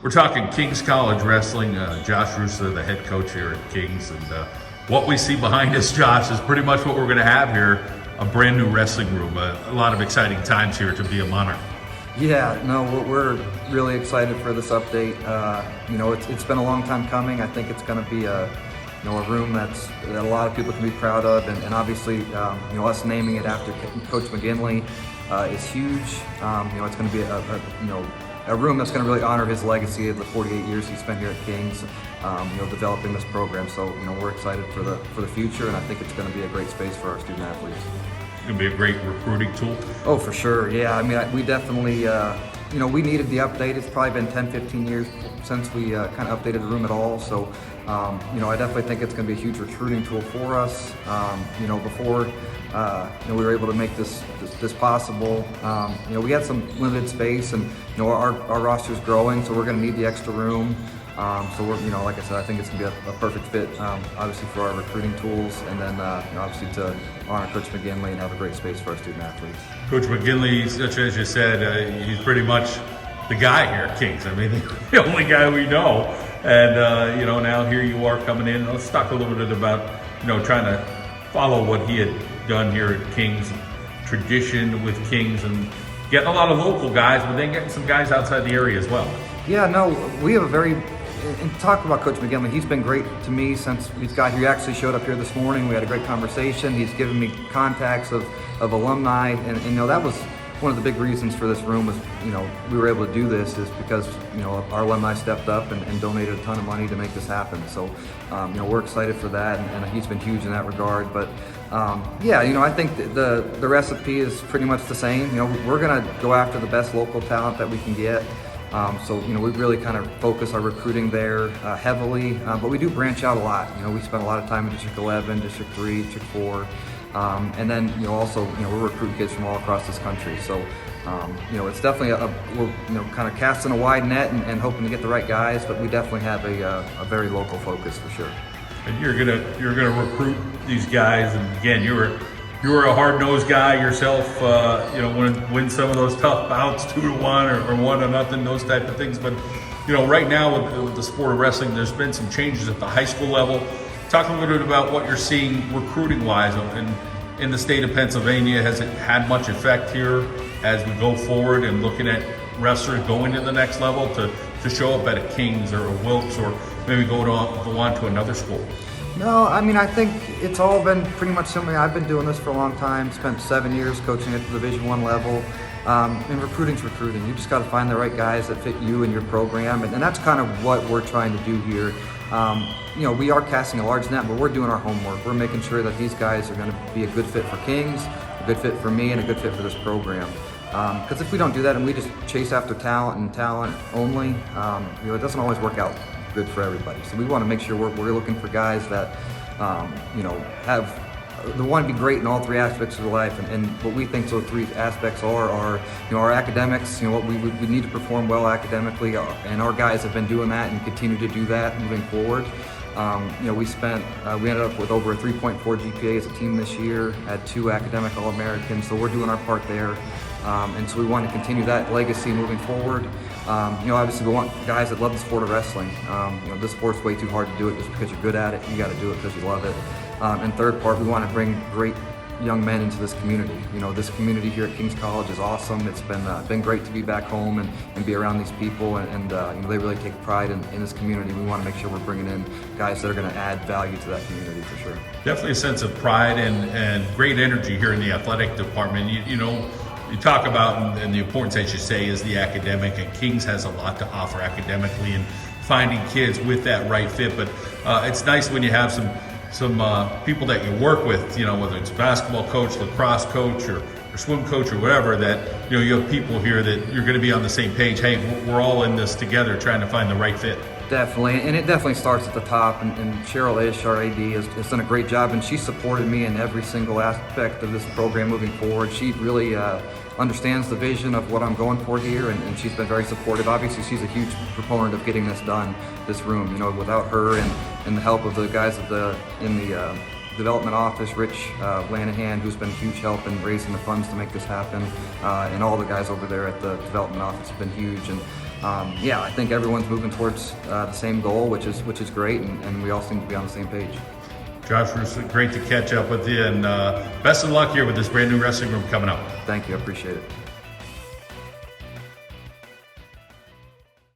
We're talking Kings College Wrestling. Josh Roosa, the head coach here at Kings. And what we see behind us, Josh, is pretty much what we're going to have here, a brand new wrestling room. A lot of exciting times here to be a Monarch. Yeah, no, we're really excited for this update. It's been a long time coming. I think it's going to be a room that a lot of people can be proud of, and obviously, us naming it after Coach McGinley is huge. It's going to be a room that's going to really honor his legacy of the 48 years he spent here at Kings, developing this program. So, we're excited for the future, and I think it's going to be a great space for our student athletes. It's going to be a great recruiting tool. Oh, for sure. Yeah, I mean, we definitely, we needed the update. It's probably been 10, 15 years since we kind of updated the room at all. So, I definitely think it's going to be a huge recruiting tool for us. Before we were able to make this possible, we had some limited space, and our roster's growing, so we're going to need the extra room. So we're, like I said, I think it's going to be a perfect fit, obviously for our recruiting tools, and then obviously to honor Coach McGinley and have a great space for our student athletes. Coach McGinley, as you said, he's pretty much the guy here at Kings. I mean, the only guy we know. And now here you are coming in. Let's talk a little bit about trying to follow what he had done here at Kings, tradition with Kings, and getting a lot of local guys, but then getting some guys outside the area as well. Yeah, no, we have and talk about Coach McGinley, he's been great to me since he's got here. He actually showed up here this morning. We had a great conversation. He's given me contacts of alumni, and that was one of the big reasons for this room was, we were able to do this is because, our alumni stepped up and donated a ton of money to make this happen. So, we're excited for that, and he's been huge in that regard. But, I think the recipe is pretty much the same. We're going to go after the best local talent that we can get. We really kind of focus our recruiting there heavily, but we do branch out a lot. We spend a lot of time in District 11, District 3, District 4. And then, also, we're recruiting kids from all across this country. So, it's definitely we're, kind of casting a wide net and hoping to get the right guys, but we definitely have a very local focus for sure. And you're gonna recruit these guys, and again, you were a hard-nosed guy yourself. Win some of those tough bouts, 2-1 or 1-0, those type of things. But right now with the sport of wrestling, there's been some changes at the high school level. Talk a little bit about what you're seeing recruiting-wise in the state of Pennsylvania. Has it had much effect here as we go forward and looking at wrestlers going to the next level to show up at a Kings or a Wilkes or maybe go on to another school? No, I mean, I think it's all been pretty much similar. I've been doing this for a long time, spent 7 years coaching at the Division I level. And recruiting's recruiting. You just got to find the right guys that fit you and your program, and that's kind of what we're trying to do here. We are casting a large net, but we're doing our homework. We're making sure that these guys are going to be a good fit for Kings, a good fit for me, and a good fit for this program. Because if we don't do that and we just chase after talent and talent only, it doesn't always work out good for everybody. So we want to make sure we're looking for guys that, they want to be great in all three aspects of their life, and what we think those three aspects are our academics. What we need to perform well academically, and our guys have been doing that and continue to do that moving forward. We ended up with over a 3.4 GPA as a team this year, had 2 academic All-Americans, so we're doing our part there. And so we want to continue that legacy moving forward. Obviously we want guys that love the sport of wrestling. This sport's way too hard to do it just because you're good at it. You got to do it because you love it. And third part, we want to bring great young men into this community. This community here at Kings College is awesome. It's been great to be back home and be around these people, and they really take pride in this community. We want to make sure we're bringing in guys that are going to add value to that community for sure. Definitely a sense of pride and great energy here in the athletic department. You talk about, and the importance, as you say, is the academic, and Kings has a lot to offer academically and finding kids with that right fit. But it's nice when you have some people that you work with, whether it's basketball coach, lacrosse coach, or swim coach, or whatever, that you have people here that you're going to be on the same page. Hey, we're all in this together, trying to find the right fit. Definitely, and it definitely starts at the top, and Cheryl Ish, our AD, has done a great job, and she supported me in every single aspect of this program moving forward. She really understands the vision of what I'm going for here, and she's been very supportive. Obviously, she's a huge proponent of getting this done, this room. Without her and the help of the guys in the development office, Rich Lanahan, who's been a huge help in raising the funds to make this happen, and all the guys over there at the development office have been huge. And yeah, I think everyone's moving towards the same goal, which is great, and we all seem to be on the same page. Josh, Roosa, great to catch up with you, and best of luck here with this brand new wrestling room coming up. Thank you, I appreciate it.